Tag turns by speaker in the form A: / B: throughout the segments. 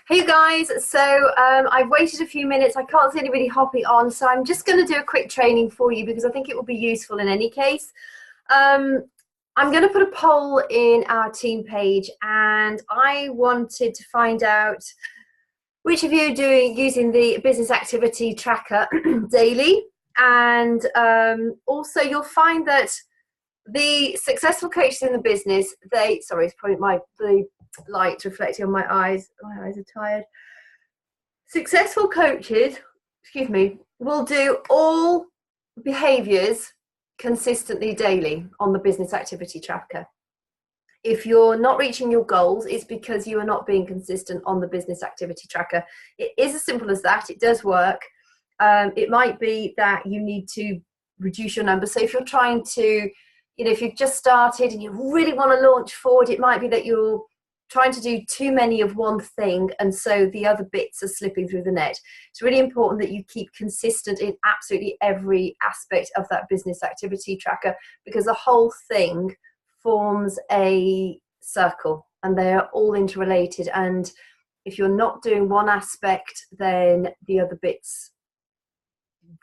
A: Hey guys, so I've waited a few minutes. I can't see anybody hopping on, so I'm just going to do a quick training for you because I think it will be useful in any case. Um, I'm going to put a poll in our team page, and I wanted to find out which of you are using the business activity tracker daily, and also you'll find that the successful coaches in the business, sorry, it's probably the light reflecting on my eyes. My eyes are tired. Successful coaches, excuse me, will do all behaviors consistently daily on the business activity tracker. If you're not reaching your goals, it's because you are not being consistent on the business activity tracker. It is as simple as that. It does work. It might be that you need to reduce your numbers. So if you're trying to, if you've just started and you really want to launch forward, it might be that you're trying to do too many of one thing, and so the other bits are slipping through the net. It's really important that you keep consistent in absolutely every aspect of that business activity tracker, because the whole thing forms a circle and they're all interrelated, and if you're not doing one aspect, then the other bits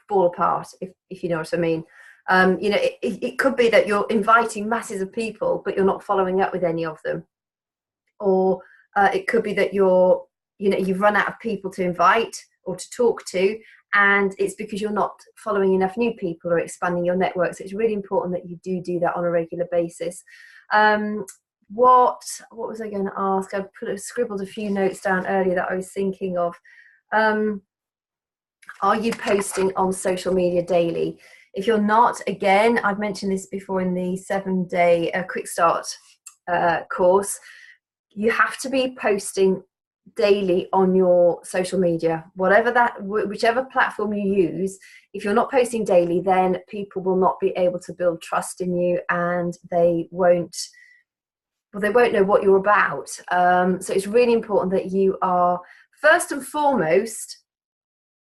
A: fall apart, if you know what I mean. It could be that you're inviting masses of people but you're not following up with any of them, or it could be that you've run out of people to invite or to talk to, and it's because you're not following enough new people or expanding your network. So it's really important that you do that on a regular basis. What was I going to ask? I scribbled a few notes down earlier that I was thinking of. Are you posting on social media daily? If you're not, again, I've mentioned this before in the 7-day quick start course, you have to be posting daily on your social media, whichever platform you use. If you're not posting daily, then people will not be able to build trust in you, and they won't know what you're about. So it's really important that you are, first and foremost,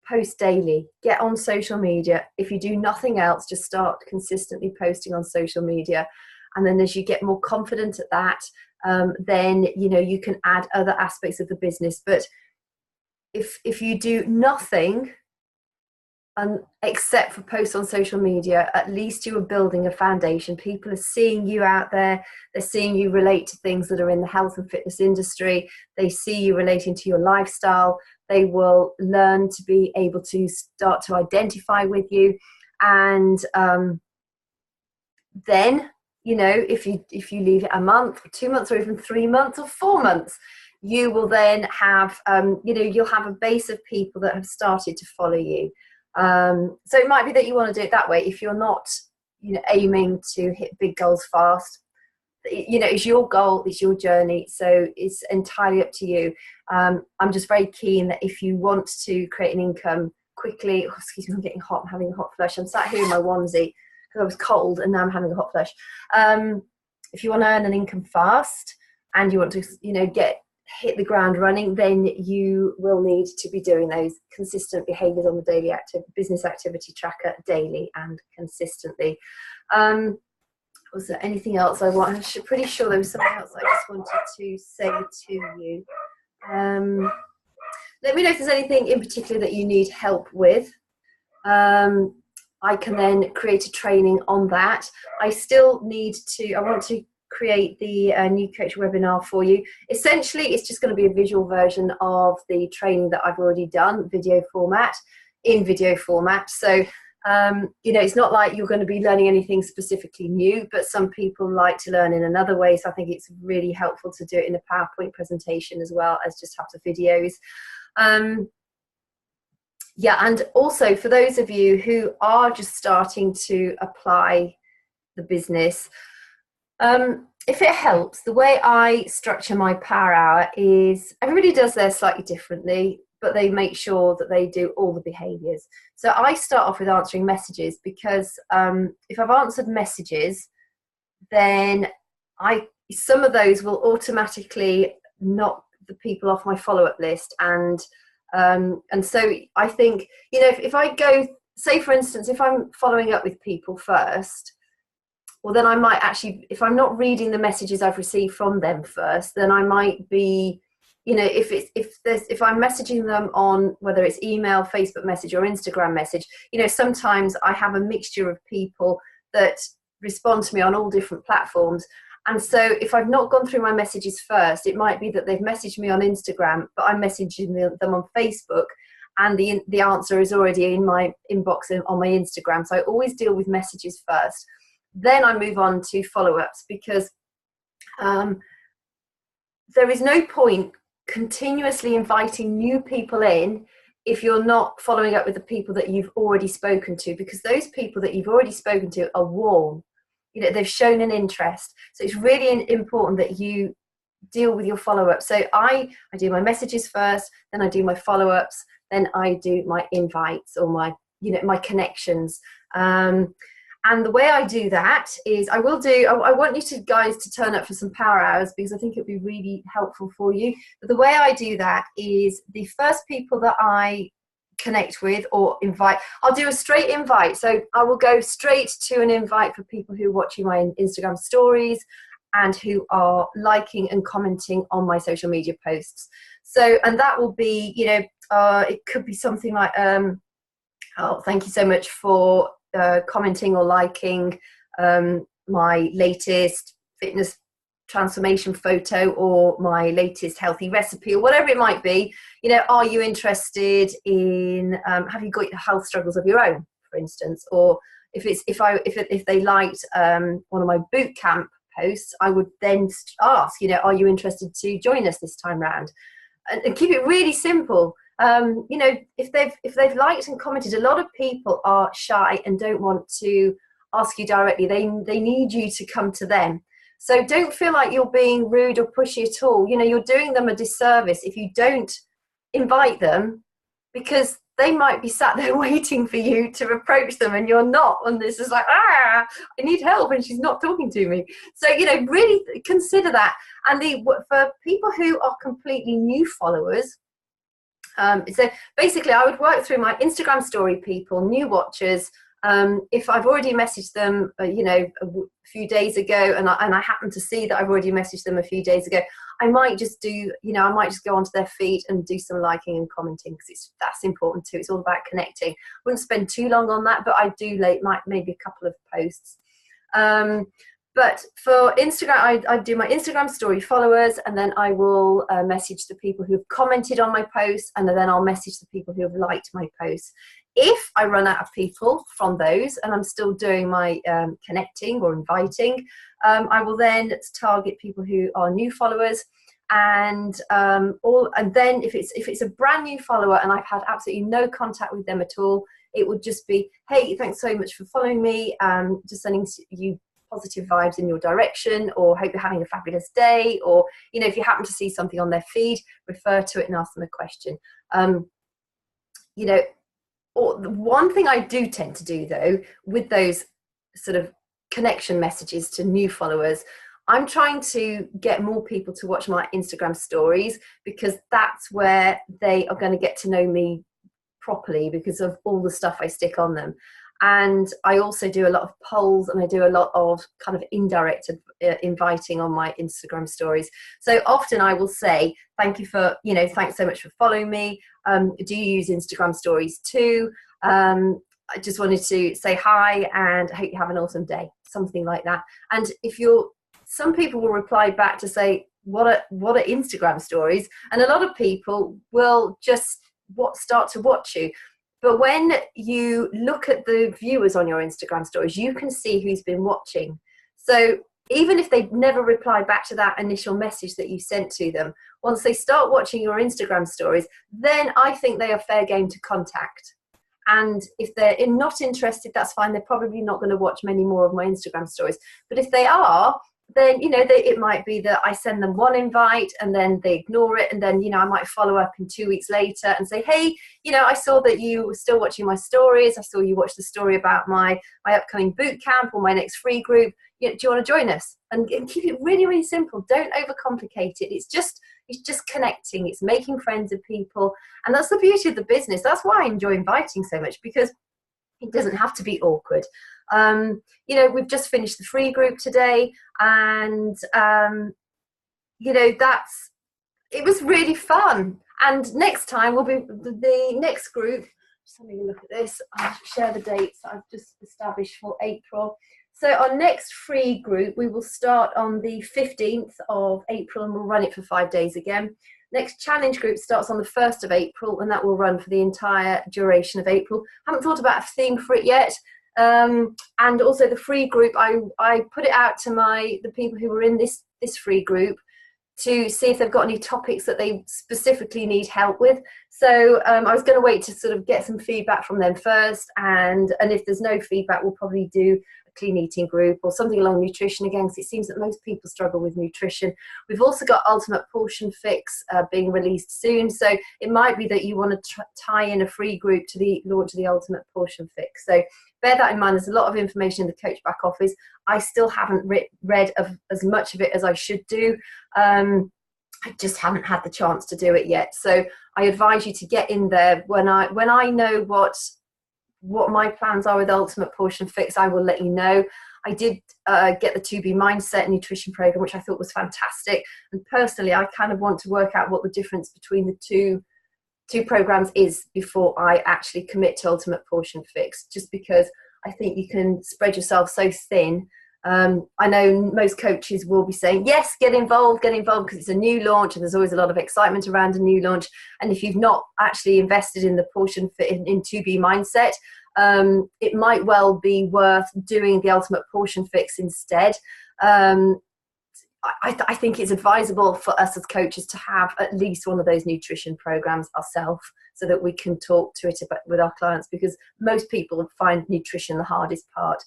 A: post daily. Get on social media. If you do nothing else, just start consistently posting on social media, and then as you get more confident at that, then you can add other aspects of the business. But if you do nothing except for posts on social media, at least you are building a foundation. People are seeing you out there. They're seeing you relate to things that are in the health and fitness industry. They see you relating to your lifestyle. They will learn to be able to start to identify with you, and then if you leave it a month or 2 months or even 3 months or 4 months, you will then have you'll have a base of people that have started to follow you. So it might be that you want to do it that way. If you're not aiming to hit big goals fast, it's your goal, it's your journey, so it's entirely up to you. I'm just very keen that if you want to create an income quickly, excuse me, I'm getting hot, I'm having a hot flush. I'm sat here in my onesie because I was cold and now I'm having a hot flush. If you want to earn an income fast and you want to hit the ground running, then you will need to be doing those consistent behaviors on the daily business activity tracker daily and consistently. Was there anything else I'm pretty sure there was something else I just wanted to say to you. Let me know if there's anything in particular that you need help with. I can then create a training on that. I want to create the new coach webinar for you. Essentially, it's just going to be a visual version of the training that I've already done, in video format. So it's not like you're going to be learning anything specifically new, but some people like to learn in another way. So I think it's really helpful to do it in a PowerPoint presentation as well as just have the videos. And also for those of you who are just starting to apply the business, if it helps, the way I structure my Power Hour is everybody does theirs slightly differently, but they make sure that they do all the behaviors. So I start off with answering messages, because if I've answered messages, then some of those will automatically knock the people off my follow-up list, and so I think if I go, say for instance, if I'm following up with people first, well then I might actually, if I'm not reading the messages I've received from them first, then I might be you know, if I'm messaging them on whether it's email, Facebook message, or Instagram message, you know, sometimes I have a mixture of people that respond to me on all different platforms. And so if I've not gone through my messages first, it might be that they've messaged me on Instagram, but I'm messaging them on Facebook, and the answer is already in my inbox on my Instagram. So I always deal with messages first. Then I move on to follow-ups, because there is no point continuously inviting new people in if you're not following up with the people that you've already spoken to, because those people that you've already spoken to are warm. You know, they've shown an interest. So it's really important that you deal with your follow-up. So I do my messages first, then I do my follow-ups, then I do my invites, or my, you know, my connections. And the way I do that is I want you guys to turn up for some power hours, because I think it'll be really helpful for you. But the way I do that is the first people that I connect with or invite, I'll do a straight invite. So I will go straight to an invite for people who are watching my Instagram stories and who are liking and commenting on my social media posts. So, and that will be, you know, it could be something like, oh, thank you so much for commenting or liking my latest fitness transformation photo, or my latest healthy recipe, or whatever it might be. You know, are you interested in have you got health struggles of your own, for instance? Or if they liked one of my boot camp posts, I would then ask, you know, are you interested to join us this time round? And keep it really simple. You know, if they've liked and commented, a lot of people are shy and don't want to ask you directly. They need you to come to them. So don't feel like you're being rude or pushy at all. You know, you're doing them a disservice if you don't invite them, because they might be sat there waiting for you to approach them and you're not. And this is like, I need help and she's not talking to me. So, you know, really consider that. And for people who are completely new followers, so basically I would work through my Instagram story people, new watchers. If I've already messaged them, you know, a few days ago, and I happen to see that I've already messaged them a few days ago, I might just go onto their feed and do some liking and commenting, because that's important too. It's all about connecting. Wouldn't spend too long on that, but I do maybe a couple of posts. But for Instagram, I do my Instagram story followers, and then I will message the people who have commented on my posts, and then I'll message the people who have liked my posts. If I run out of people from those and I'm still doing my connecting or inviting, I will then target people who are new followers, and then if it's a brand new follower and I've had absolutely no contact with them at all, it would just be, hey, thanks so much for following me, just sending you positive vibes in your direction, or hope you're having a fabulous day, or, you know, if you happen to see something on their feed, refer to it and ask them a question. You know, or the one thing I do tend to do though with those sort of connection messages to new followers, I'm trying to get more people to watch my Instagram stories, because that's where they are going to get to know me properly, because of all the stuff I stick on them. And I also do a lot of polls, and I do a lot of kind of indirect inviting on my Instagram stories. So often I will say, thank you for, you know, thanks so much for following me. Do you use Instagram stories too? I just wanted to say hi and I hope you have an awesome day, something like that. And some people will reply back to say, what are Instagram stories? And a lot of people will just start to watch you. But when you look at the viewers on your Instagram stories, you can see who's been watching. So even if they never reply back to that initial message that you sent to them, once they start watching your Instagram stories, then I think they are fair game to contact. And if they're not interested, that's fine. They're probably not going to watch many more of my Instagram stories. But if they are, then, you know, it might be that I send them one invite and then they ignore it. And then, you know, I might follow up in 2 weeks later and say, hey, you know, I saw that you were still watching my stories. I saw you watched the story about my upcoming boot camp or my next free group. You know, do you want to join us? And keep it really, really simple. Don't overcomplicate it. It's just connecting. It's making friends with people. And that's the beauty of the business. That's why I enjoy inviting so much, because it doesn't have to be awkward. You know, we've just finished the free group today, and you know, it was really fun. And next time will be the next group. Just having a look at this. I'll share the dates I've just established for April. So our next free group, we will start on the 15th of April and we'll run it for 5 days again. Next challenge group starts on the 1st of April and that will run for the entire duration of April. Haven't thought about a theme for it yet. And also the free group, I put it out to the people who were in this free group to see if they've got any topics that they specifically need help with. So I was going to wait to sort of get some feedback from them first, and if there's no feedback, we'll probably do a clean eating group or something along nutrition again, because it seems that most people struggle with nutrition. We've also got Ultimate Portion Fix being released soon, so it might be that you want to tie in a free group to the launch of the Ultimate Portion Fix. So bear that in mind. There's a lot of information in the Coach Back Office. I still haven't read as much of it as I should do. I just haven't had the chance to do it yet. So I advise you to get in there. When I know what my plans are with Ultimate Portion Fix, I will let you know. I did get the 2B Mindset Nutrition Program, which I thought was fantastic. And personally, I kind of want to work out what the difference between the two programs is before I actually commit to Ultimate Portion Fix, just because I think you can spread yourself so thin. I know most coaches will be saying, yes, get involved, because it's a new launch and there's always a lot of excitement around a new launch. And if you've not actually invested in the portion fit in 2B Mindset, it might well be worth doing the Ultimate Portion Fix instead. I think it's advisable for us as coaches to have at least one of those nutrition programs ourselves, so that we can talk to it with our clients, because most people find nutrition the hardest part.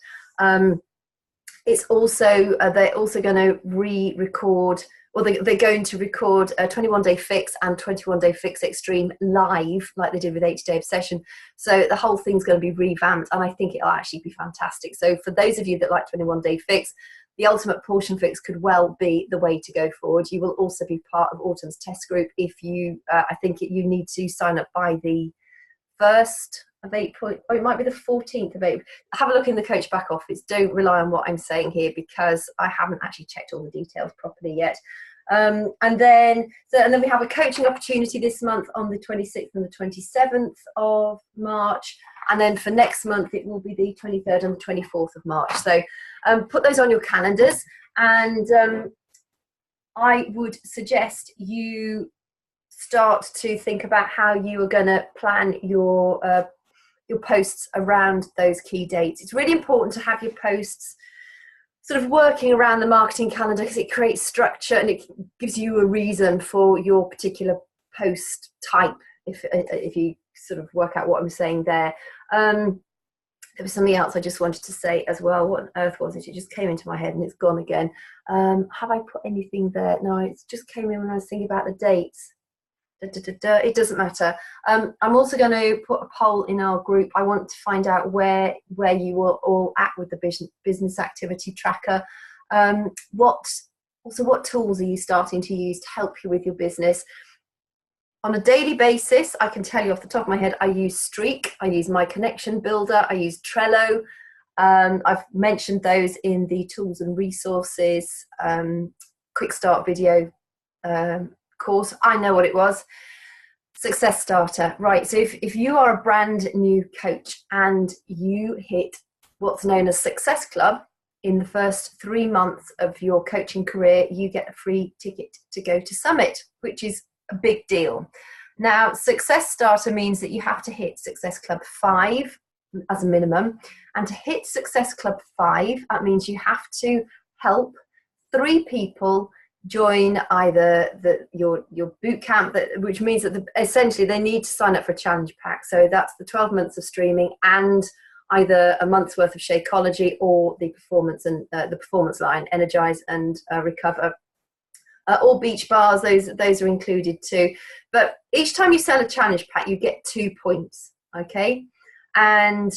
A: It's also they're also going to re-record, or they're going to record a 21-day fix and 21-day fix extreme live, like they did with 80-day obsession. So the whole thing's going to be revamped, and I think it'll actually be fantastic. So for those of you that like 21-day fix, the Ultimate Portion Fix could well be the way to go forward. You will also be part of Autumn's test group if you, I think you need to sign up by the 1st of April, or it might be the 14th of April. Have a look in the Coach Back Office. Don't rely on what I'm saying here, because I haven't actually checked all the details properly yet. And then we have a coaching opportunity this month on the 26th and the 27th of March. And then for next month, it will be the 23rd and the 24th of March. So put those on your calendars. And I would suggest you start to think about how you are going to plan your posts around those key dates. It's really important to have your posts sort of working around the marketing calendar, because it creates structure and it gives you a reason for your particular post type, if you sort of work out what I'm saying there. There was something else I just wanted to say as well. What on earth was it? It just came into my head and it's gone again. Have I put anything there? No, it just came in when I was thinking about the dates. It doesn't matter. I'm also going to put a poll in our group. I want to find out where you are all at with the business activity tracker. What tools are you starting to use to help you with your business? On a daily basis, I can tell you off the top of my head, I use Streak, I use My Connection Builder, I use Trello. I've mentioned those in the tools and resources quick start video course. I know what it was. Success Starter. Right, so if you are a brand new coach and you hit what's known as Success Club in the first 3 months of your coaching career, you get a free ticket to go to Summit, which is a big deal. Now, Success Starter means that you have to hit Success Club 5 as a minimum, and to hit Success Club 5, that means you have to help 3 people join either your boot camp, which means that essentially they need to sign up for a challenge pack. So that's the 12 months of streaming and either a month's worth of Shakeology or the performance and the performance line, Energize and Recover. Or beach bars, those are included too. But each time you sell a challenge pack, you get 2 points, okay? And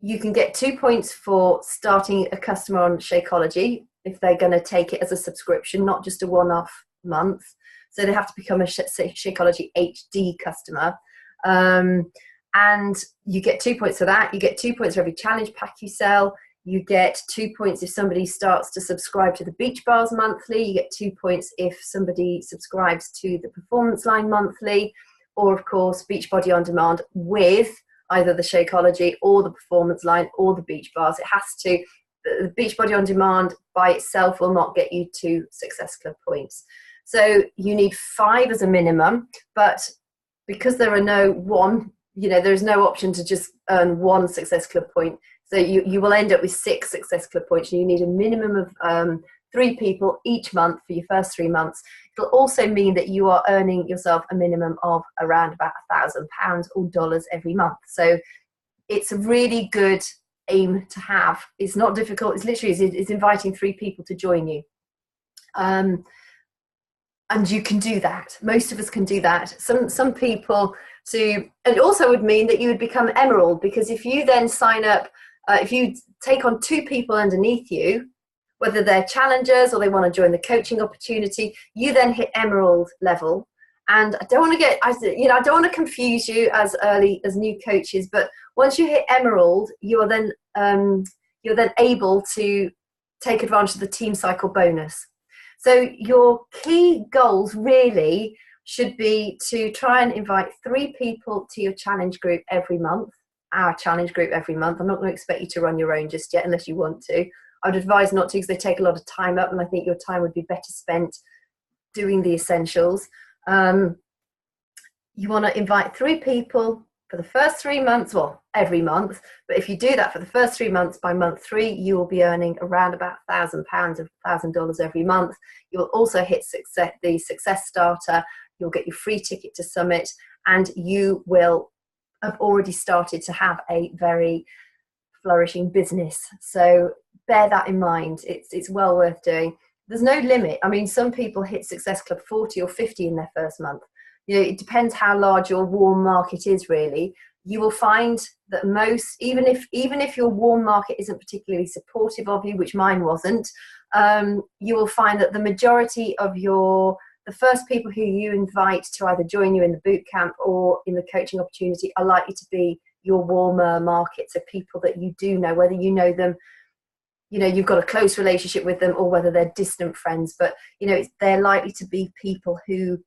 A: you can get 2 points for starting a customer on Shakeology if they're going to take it as a subscription, not just a one-off month. So they have to become a Shakeology HD customer. And you get 2 points for that. You get 2 points for every challenge pack you sell. You get 2 points if somebody starts to subscribe to the Beach Bars monthly. You get 2 points if somebody subscribes to the Performance Line monthly, or of course Beachbody On Demand with either the Shakeology or the Performance Line or the Beach Bars. It has to. The Beachbody On Demand by itself will not get you 2 Success Club points. So you need 5 as a minimum, but because there are no one, there's no option to just earn 1 Success Club point. So you will end up with 6 Success Club points. You need a minimum of 3 people each month for your first 3 months. It'll also mean that you are earning yourself a minimum of around about £1,000 or dollars every month. So it's a really good aim to have. It's not difficult. It's literally it's inviting 3 people to join you. And you can do that. Most of us can do that. Some people and also would mean that you would become Emerald, because if you then sign up, if you take on 2 people underneath you, whether they're challengers or they want to join the coaching opportunity, you then hit Emerald level. And I don't want to I don't want to confuse you as early as new coaches, but once you hit Emerald, you're then able to take advantage of the Team Cycle bonus. So your key goals really should be to try and invite 3 people to your challenge group every month, our challenge group every month. I'm not going to expect you to run your own just yet unless you want to. I would advise not to, because they take a lot of time up, and I think your time would be better spent doing the essentials. You want to invite 3 people for the first 3 months, well, every month. But if you do that for the first 3 months, by month 3, you will be earning around about £1,000 or $1,000 every month. You will also hit the Success Starter. You'll get your free ticket to Summit, and you will have already started to have a very flourishing business. So bear that in mind. It's well worth doing. There's no limit. I mean, some people hit Success Club 40 or 50 in their first month. It depends how large your warm market is, really. You will find that even if your warm market isn't particularly supportive of you, which mine wasn't, you will find that the majority of the first people who you invite to either join you in the boot camp or in the coaching opportunity are likely to be your warmer market. So people that you do know, whether you know them, you've got a close relationship with them, or whether they're distant friends, but they're likely to be people who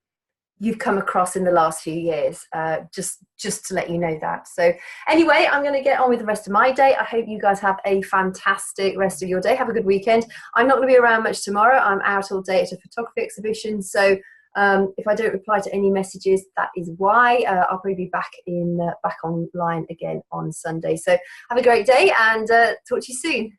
A: you've come across in the last few years, just to let you know that. So anyway, I'm going to get on with the rest of my day. I hope you guys have a fantastic rest of your day. Have a good weekend. I'm not going to be around much tomorrow. I'm out all day at a photography exhibition. So if I don't reply to any messages, that is why. I'll probably be back online again on Sunday. So have a great day, and talk to you soon.